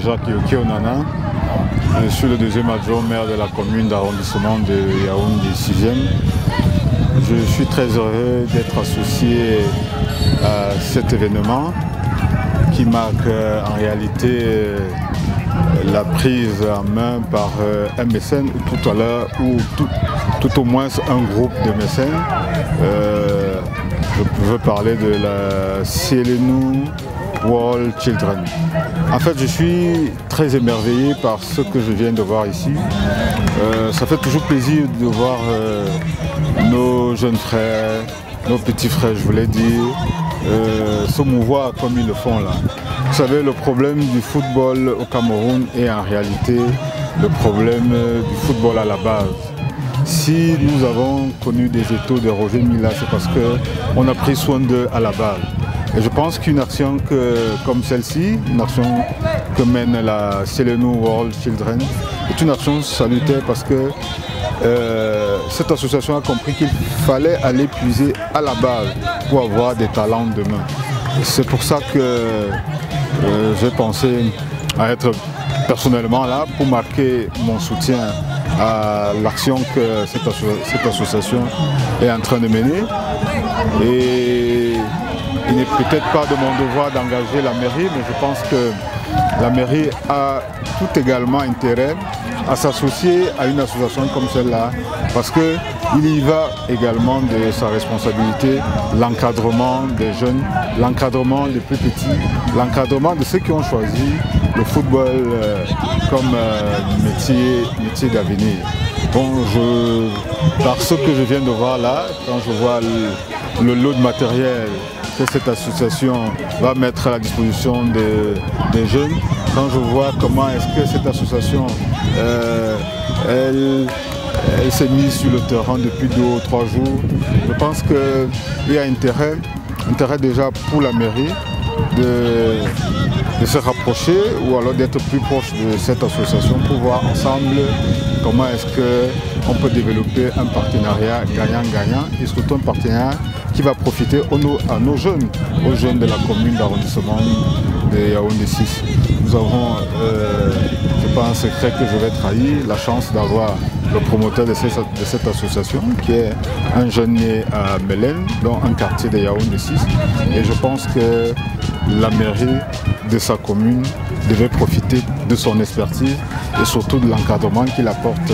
Jacques Yoki Onana. Je suis le deuxième adjoint maire de la commune d'arrondissement de Yaoundé 6e. Je suis très heureux d'être associé à cet événement qui marque en réalité la prise en main par un mécène tout à l'heure ou tout au moins un groupe de mécènes. Je veux parler de la Selenu World Children. En fait, je suis très émerveillé par ce que je viens de voir ici. Ça fait toujours plaisir de voir nos jeunes frères, nos petits frères, je voulais dire, se mouvoir comme ils le font là. Vous savez, le problème du football au Cameroun est en réalité le problème du football à la base. Si nous avons connu des étaux de Roger Mila, c'est parce qu'on a pris soin d'eux à la base. Et je pense qu'une action comme celle-ci, une action que mène la Selenu World Children, est une action salutaire parce que cette association a compris qu'il fallait aller puiser à la base pour avoir des talents demain. C'est pour ça que j'ai pensé à être personnellement là pour marquer mon soutien à l'action que cette association est en train de mener. Et il n'est peut-être pas de mon devoir d'engager la mairie, mais je pense que la mairie a tout également intérêt à s'associer à une association comme celle-là, parce qu'il y va également de sa responsabilité, l'encadrement des jeunes, l'encadrement des plus petits, l'encadrement de ceux qui ont choisi le football comme métier d'avenir. Bon, par ce que je viens de voir là, quand je vois le lot de matériel que cette association va mettre à la disposition des jeunes, quand je vois comment est-ce que cette association elle s'est mise sur le terrain depuis 2 ou 3 jours, je pense qu'il y a intérêt déjà pour la mairie de se rapprocher ou alors d'être plus proche de cette association pour voir ensemble comment est-ce qu'on peut développer un partenariat gagnant-gagnant et surtout un partenariat qui va profiter à nos jeunes, aux jeunes de la commune d'arrondissement de Yaoundé 6. Nous avons, c'est pas un secret que je vais trahir, la chance d'avoir le promoteur de cette association qui est un jeune né à Mélène, dans un quartier de Yaoundé 6. Et je pense que la mairie de sa commune devait profiter de son expertise et surtout de l'encadrement qu'il apporte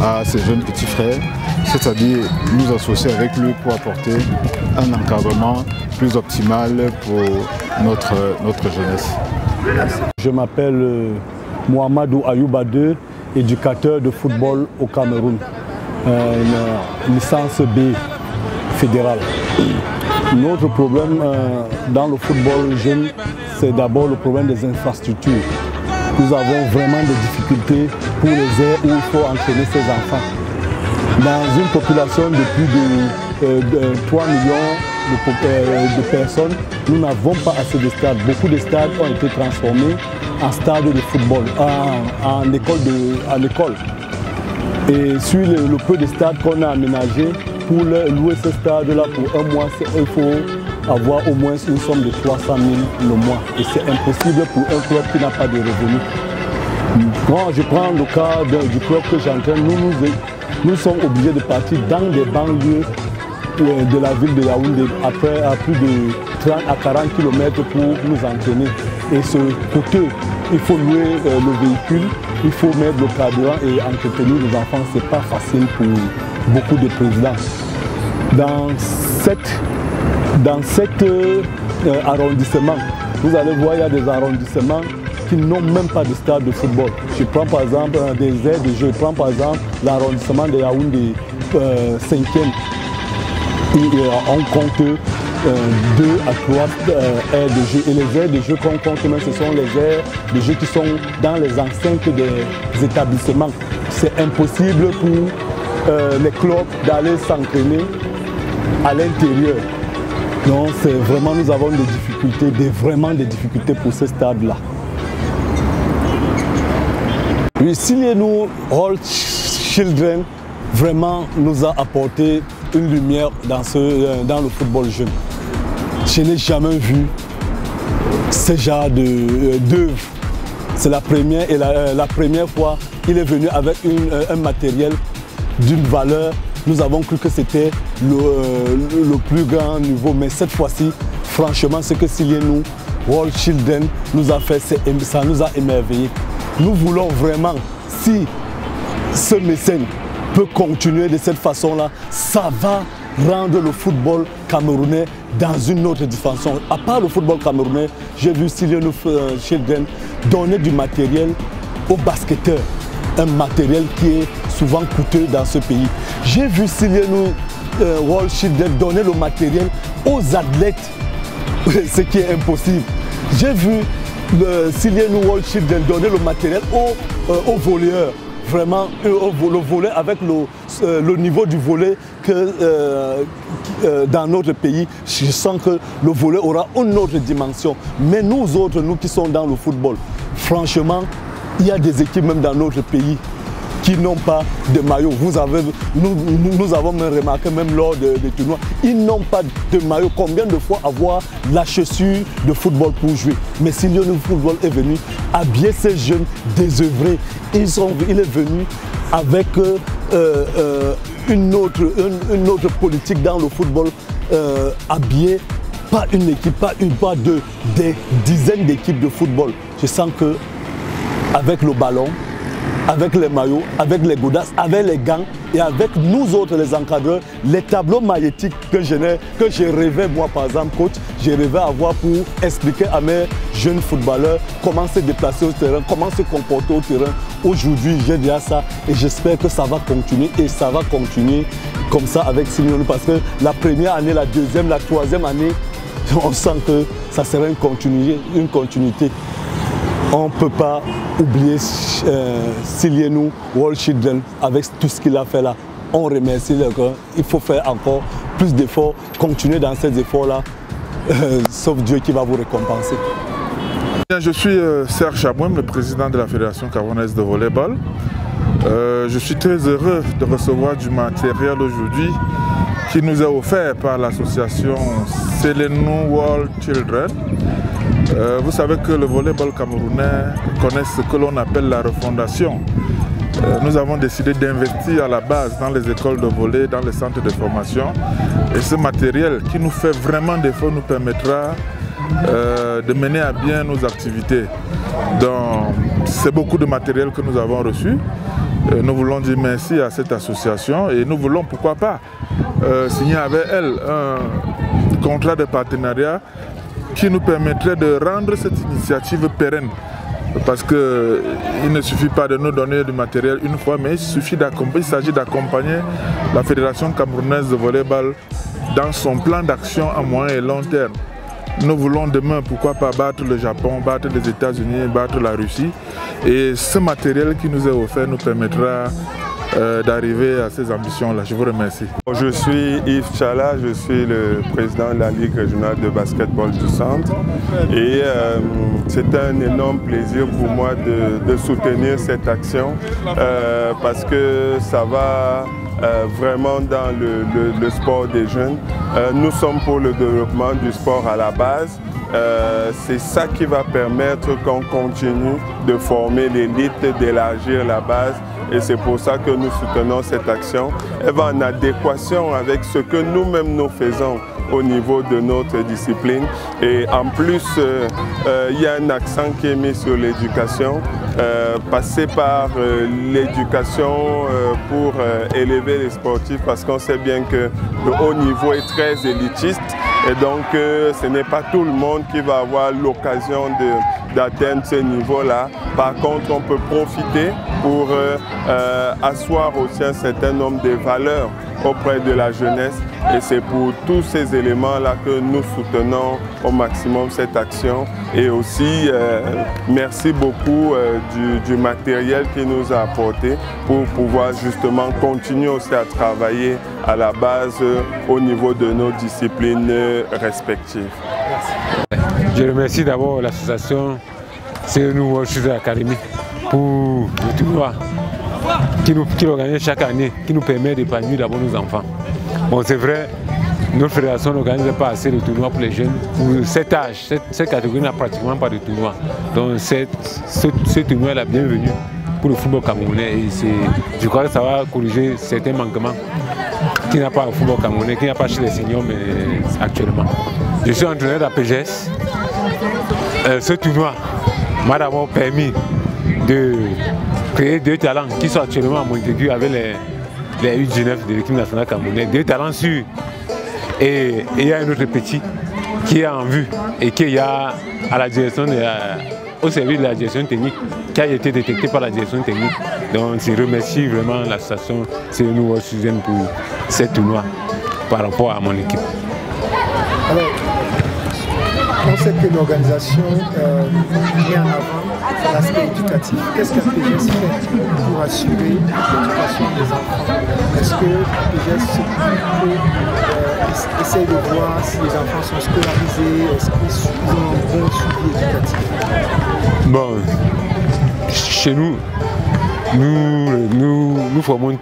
à ses jeunes petits frères, c'est-à-dire nous associer avec lui pour apporter un encadrement plus optimal pour notre jeunesse. Je m'appelle Mohamedou Ayouba II, éducateur de football au Cameroun, une licence B fédérale. Notre problème dans le football jeune, c'est d'abord le problème des infrastructures. Nous avons vraiment des difficultés pour les aires où il faut entraîner ces enfants. Dans une population de plus de 3 millions de personnes, nous n'avons pas assez de stades. Beaucoup de stades ont été transformés en stades de football, en école. Et sur le peu de stades qu'on a aménagés, pour louer ce stade-là pour un mois, il faut avoir au moins une somme de 300 000 le mois. Et c'est impossible pour un club qui n'a pas de revenus. Quand je prends le cas du club que j'entraîne, nous sommes obligés de partir dans des banlieues de la ville de Yaoundé à plus de 30 à 40 km pour nous entraîner. Et ce coûteux, il faut louer le véhicule, il faut mettre le carburant et entretenir les enfants. Ce n'est pas facile pour beaucoup de présidents. Dans cet arrondissement, vous allez voir, il y a des arrondissements qui n'ont même pas de stade de football. Je prends par exemple des aires de jeu. Je prends par exemple l'arrondissement de Yaoundé 5e. On compte 2 à 3 aires de jeu. Et les aires de jeu qu'on compte, ce sont les aires de jeu qui sont dans les enceintes des établissements. C'est impossible pour les clubs d'aller s'entraîner à l'intérieur. Donc c'est vraiment, nous avons des difficultés, vraiment des difficultés pour ce stade-là. Oui, Selenu World Children vraiment nous a apporté une lumière dans le football jeune. Je n'ai jamais vu ce genre d'œuvre C'est la première et la première fois il est venu avec un matériel d'une valeur. Nous avons cru que c'était le plus grand niveau, mais cette fois-ci, franchement, ce que Silienu World Children nous a fait, ça nous a émerveillés. Nous voulons vraiment, si ce mécène peut continuer de cette façon-là, ça va rendre le football camerounais dans une autre dimension. À part le football camerounais, j'ai vu Silienu Children donner du matériel aux basketteurs. Un matériel qui est souvent coûteux dans ce pays. J'ai vu Silienu World Children donner le matériel aux athlètes, ce qui est impossible. J'ai vu Silienu World Children donner le matériel aux volleyeurs. Vraiment, le volley avec le niveau du volley que dans notre pays, je sens que le volley aura une autre dimension. Mais nous autres, nous qui sommes dans le football, franchement, il y a des équipes même dans notre pays qui n'ont pas de maillot. Nous avons même remarqué, même lors des tournois, ils n'ont pas de maillot. Combien de fois avoir la chaussure de football pour jouer? Mais Silienu Football est venu habiller ces jeunes désœuvrés. Il est venu avec une autre politique dans le football, habillé pas une équipe, pas une, pas deux, des dizaines d'équipes de football. Je sens que avec le ballon, avec les maillots, avec les godasses, avec les gants et avec nous autres les encadreurs, les tableaux magnétiques que je rêvais moi par exemple coach, je rêvais avoir pour expliquer à mes jeunes footballeurs comment se déplacer au terrain, comment se comporter au terrain. Aujourd'hui j'ai déjà ça et j'espère que ça va continuer et ça va continuer comme ça avec Silienu parce que la première année, la deuxième, la troisième année, on sent que ça sera une continuité. On ne peut pas oublier Silienu World Children avec tout ce qu'il a fait là. On remercie les gars. Il faut faire encore plus d'efforts, continuer dans ces efforts-là, sauf Dieu qui va vous récompenser. Je suis Serge Chabouem, le président de la Fédération camerounaise de volleyball. Je suis très heureux de recevoir du matériel aujourd'hui qui nous est offert par l'association Silienu World Children. Vous savez que le volleyball camerounais connaît ce que l'on appelle la refondation. Nous avons décidé d'investir à la base dans les écoles de volley, dans les centres de formation. Et ce matériel qui nous fait vraiment défaut nous permettra de mener à bien nos activités. Donc, c'est beaucoup de matériel que nous avons reçu. Nous voulons dire merci à cette association et nous voulons, pourquoi pas, signer avec elle un contrat de partenariat qui nous permettrait de rendre cette initiative pérenne. Parce qu'il ne suffit pas de nous donner du matériel une fois, mais il s'agit d'accompagner la Fédération camerounaise de volleyball dans son plan d'action à moyen et long terme. Nous voulons demain, pourquoi pas, battre le Japon, battre les États-Unis, battre la Russie. Et ce matériel qui nous est offert nous permettra d'arriver à ces ambitions-là. Je vous remercie. Je suis Yves Tchala, je suis le président de la Ligue régionale de basketball du centre. Et c'est un énorme plaisir pour moi de soutenir cette action parce que ça va vraiment dans le sport des jeunes. Nous sommes pour le développement du sport à la base. C'est ça qui va permettre qu'on continue de former l'élite, d'élargir la base. Et c'est pour ça que nous soutenons cette action. Elle va en adéquation avec ce que nous-mêmes nous faisons au niveau de notre discipline. Et en plus, il y a un accent qui est mis sur l'éducation, passer par l'éducation pour élever les sportifs parce qu'on sait bien que le haut niveau est très élitiste et donc ce n'est pas tout le monde qui va avoir l'occasion d'atteindre ce niveau-là. Par contre, on peut profiter pour asseoir aussi un certain nombre de valeurs auprès de la jeunesse. Et c'est pour tous ces éléments-là que nous soutenons au maximum cette action. Et aussi, merci beaucoup du matériel qu'il nous a apporté pour pouvoir justement continuer aussi à travailler à la base au niveau de nos disciplines respectives. Je remercie d'abord l'association Silienu World Children Academy pour le tournoi qui organise chaque année, qui nous permet d'épanouir d'abord nos enfants. Bon, c'est vrai, notre fédération n'organise pas assez de tournois pour les jeunes. Pour cet âge, cette catégorie n'a pratiquement pas de tournoi. Donc ce tournoi est la bienvenue pour le football camerounais. Et je crois que ça va corriger certains manquements qu'il n'y a pas au football camerounais, qu'il n'y a pas chez les seniors mais actuellement. Je suis entraîneur d'APGS. Ce tournoi m'a d'abord permis de créer 2 talents qui sont actuellement à Montaigu avec les U19 de l'équipe nationale camerounaise. 2 talents sûrs. Et il y a un autre petit qui est en vue et qui est à la direction au service de la direction technique, qui a été détecté par la direction technique. Donc je remercie vraiment l'association CNU World Children pour ce tournoi par rapport à mon équipe. Alors, on sait que l'organisation met en avant l'aspect éducatif. Qu'est-ce qu'APGS fait pour assurer l'éducation des enfants? Est-ce que APGS essaye de voir si les enfants sont scolarisés? Est-ce qu'ils ont un bon suivi éducatif? Bon, chez nous, nous formons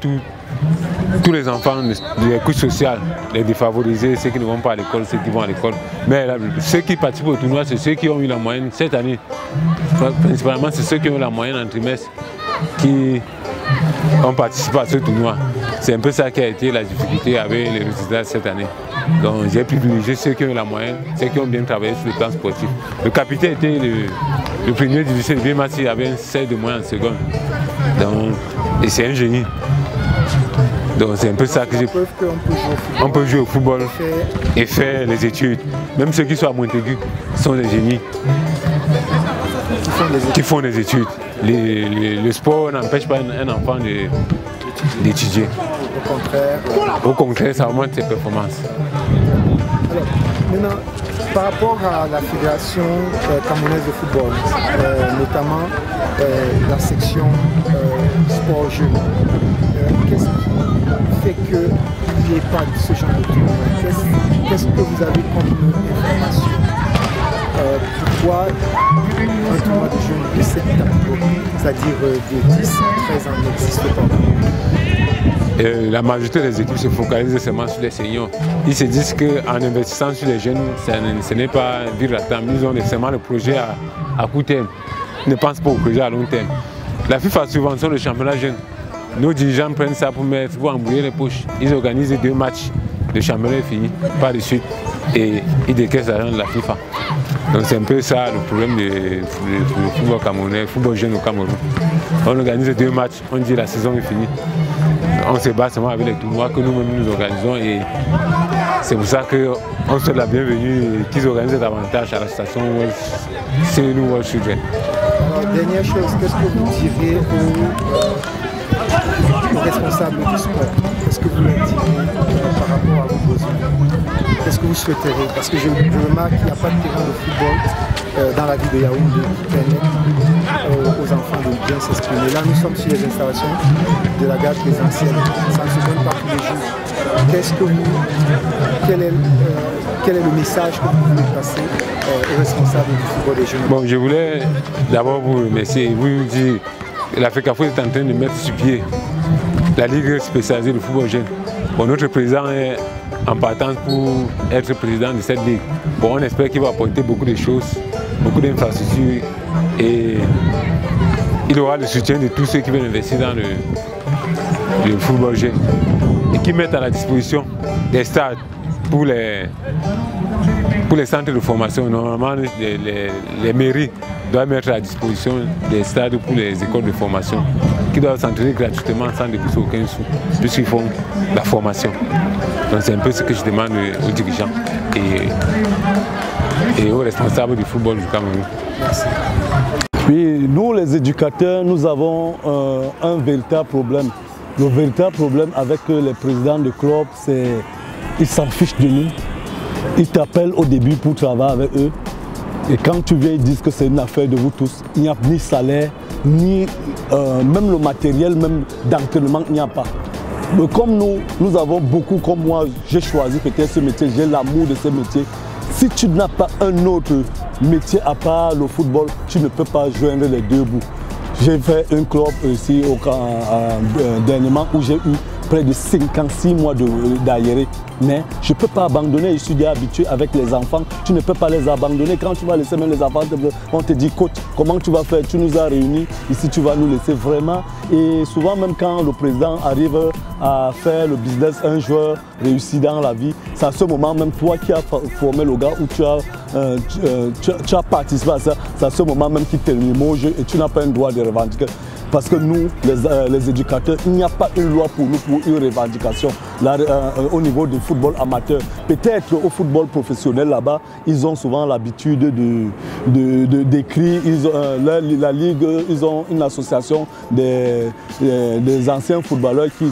tous les enfants des couches sociales, les défavorisés, ceux qui ne vont pas à l'école, ceux qui vont à l'école. Mais là, ceux qui participent au tournoi, c'est ceux qui ont eu la moyenne cette année. Principalement, c'est ceux qui ont eu la moyenne en trimestre qui ont participé à ce tournoi. C'est un peu ça qui a été la difficulté avec les résultats cette année. Donc j'ai privilégié ceux qui ont eu la moyenne, ceux qui ont bien travaillé sur le plan sportif. Le capitaine était le premier du lycée de Biémassi, il avait un 16 de moyenne en seconde. Donc, et c'est un génie. Donc c'est un peu ça que j'ai... On peut jouer au football et faire les études. Même ceux qui sont à Montaigu sont des génies qui font des études. Le sport n'empêche pas un enfant d'étudier. Au contraire, ça augmente ses performances. Alors, maintenant, par rapport à la fédération camerounaise de football, notamment la section sport jeune, qu'est-ce qui fait qu'il n'y ait pas de ce genre de tournoi? Qu'est-ce que vous avez comme information? Pourquoi un tournoi de jeunes de cette catégorie, c'est-à-dire de 10 à 13 ans, n'existe pas? La majorité des équipes se focalisent seulement sur les seniors. Ils se disent qu'en investissant sur les jeunes, ce n'est pas vivre à terme. Ils ont seulement le projet à court terme. Ils ne pensent pas au projet à long terme. La FIFA subventionne le championnat jeune. Nos dirigeants prennent ça pour embrouiller les poches. Ils organisent 2 matchs. Le championnat est fini, pas de suite. Et ils décaissent l'argent de la FIFA. Donc c'est un peu ça le problème du football camerounais, le football jeune au Cameroun. On organise 2 matchs, on dit la saison est finie. On se bat seulement avec les tournois que nous-mêmes nous organisons et c'est pour ça qu'on souhaite la bienvenue et qu'ils organisent davantage à la station CNU World Children. Alors, dernière chose, qu'est-ce que vous direz aux responsables du sport? Qu'est-ce que vous leur direz par rapport à vos besoins? Qu'est-ce que vous souhaiteriez? Parce que je remarque qu'il n'y a pas de terrain de football dans la ville de Yaoundé qui permet aux enfants de bien s'exprimer. Là, nous sommes sur les installations de la gare présidentielle. Ça ne se donne pas tous les jours. Quel est le message que vous voulez passer aux responsables du football des jeunes? Bon, je voulais d'abord vous remercier et vous dire que la FECAFO est en train de mettre sur pied la Ligue spécialisée de football jeune. Bon, notre président est en partance pour être président de cette ligue. Bon, on espère qu'il va apporter beaucoup de choses, beaucoup d'infrastructures et il aura le soutien de tous ceux qui veulent investir dans le football jeune et qui mettent à la disposition des stades pour les centres de formation. Normalement, les mairies doivent mettre à disposition des stades pour les écoles de formation qui doivent s'entraîner gratuitement sans débourser aucun sou, puisqu'ils font la formation. Donc c'est un peu ce que je demande aux dirigeants et aux responsables du football du Cameroun. Merci. Oui, nous les éducateurs, nous avons un véritable problème. Le véritable problème avec les présidents de club, c'est qu'ils s'en fichent de nous. Ils t'appellent au début pour travailler avec eux. Et quand tu viens, ils disent que c'est une affaire de vous tous. Il n'y a ni salaire, ni même le matériel, même d'entraînement, il n'y a pas. Mais comme nous avons beaucoup, comme moi, j'ai choisi peut-être ce métier, j'ai l'amour de ce métier. Si tu n'as pas un autre métier à part le football, tu ne peux pas joindre les deux bouts. J'ai fait un club ici dernièrement où j'ai eu près de 56 mois d'arriéré. Mais je ne peux pas abandonner, je suis déjà habitué avec les enfants. Tu ne peux pas les abandonner. Quand tu vas laisser même les enfants, on te dit, coach, comment tu vas faire? Tu nous as réunis, ici tu vas nous laisser vraiment. Et souvent même quand le président arrive à faire le business, un joueur réussit dans la vie, c'est à ce moment même toi qui as formé le gars ou tu as participé à ça, c'est à ce moment même qu'il te limoge et tu n'as pas un droit de revendiquer. Parce que nous, les éducateurs, il n'y a pas une loi pour nous pour une revendication au niveau du football amateur. Peut-être au football professionnel là-bas, ils ont souvent l'habitude d'écrire. La Ligue, ils ont une association des anciens footballeurs qui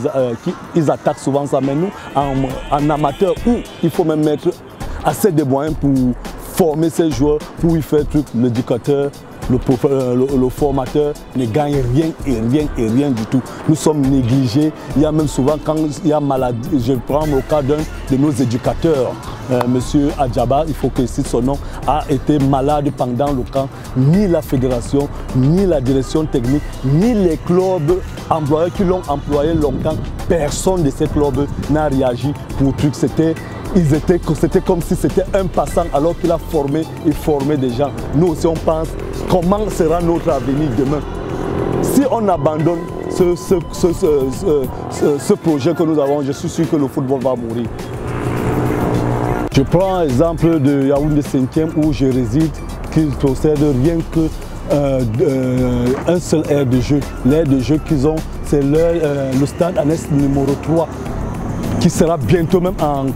attaquent souvent ça. Mais nous, en amateur, où il faut même mettre assez de moyens pour former ces joueurs, pour y faire truc, l'éducateur, le formateur ne gagne rien du tout. Nous sommes négligés. Il y a même souvent quand il y a maladie, je prends le cas d'un de nos éducateurs, Monsieur Adjaba, il faut que cite son nom, a été malade pendant le camp. Ni la fédération, ni la direction technique, ni les clubs employés qui l'ont employé longtemps, personne de ces clubs n'a réagi pour truc. C'était comme si c'était un passant alors qu'il a formé des gens. Nous aussi on pense comment sera notre avenir demain. Si on abandonne ce projet que nous avons, je suis sûr que le football va mourir. Je prends l'exemple de Yaoundé 5e où je réside, qui possède rien que un seul aire de jeu. L'aire de jeu qu'ils ont, c'est le stade annexe numéro 3. Qui sera bientôt même en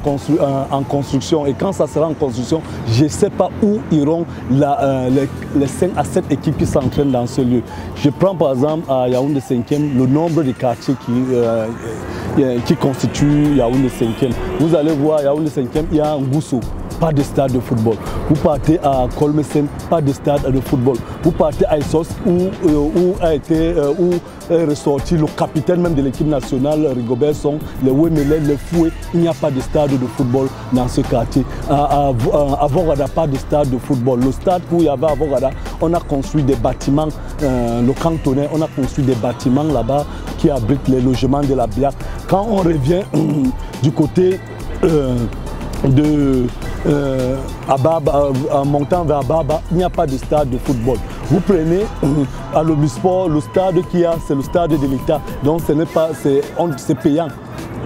construction. Et quand ça sera en construction, je ne sais pas où iront les 5 à 7 équipes qui s'entraînent dans ce lieu. Je prends par exemple à Yaoundé 5e le nombre de quartiers qui constituent Yaoundé 5e. Vous allez voir, Yaoundé 5e, il y a un Ngousso, pas de stade de football. Vous partez à Kolmesen, pas de stade de football. Vous partez à Essos où est ressorti le capitaine même de l'équipe nationale, Rigobert Song, les Wemele, les Foué, il n'y a pas de stade de football dans ce quartier. À Vorada, pas de stade de football. Le stade où il y avait à Vorada, on a construit des bâtiments, le cantonais, on a construit des bâtiments là-bas qui abritent les logements de la BIAC. Quand on revient du côté en montant vers Baba, il n'y a pas de stade de football. Vous prenez à l'Obisport, le stade qu'il y a, c'est le stade de l'État. Donc ce n'est pas, c'est payant.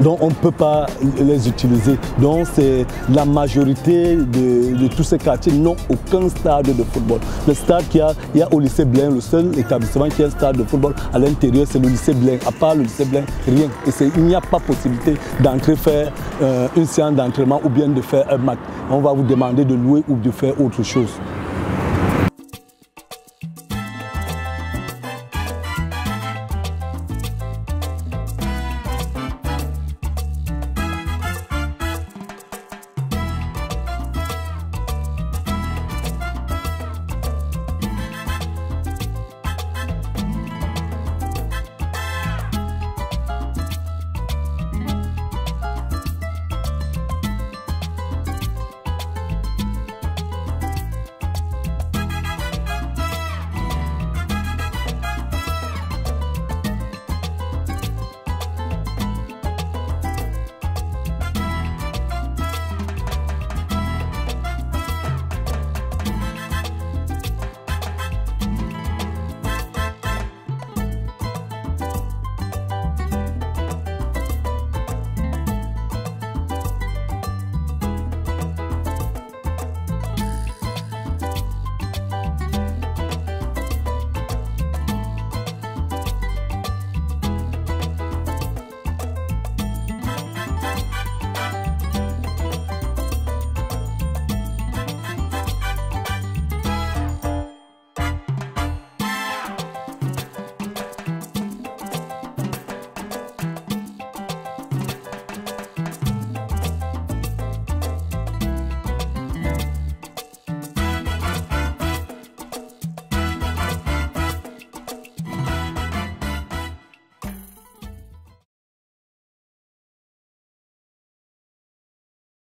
Donc on ne peut pas les utiliser. Donc c'est la majorité de tous ces quartiers n'ont aucun stade de football. Le stade qu'il y a au lycée Blain, le seul établissement qui a un stade de football à l'intérieur, c'est le lycée Blain. À part le lycée Blain, rien. Et il n'y a pas possibilité d'entrer faire une séance d'entraînement ou bien de faire un match. On va vous demander de louer ou de faire autre chose.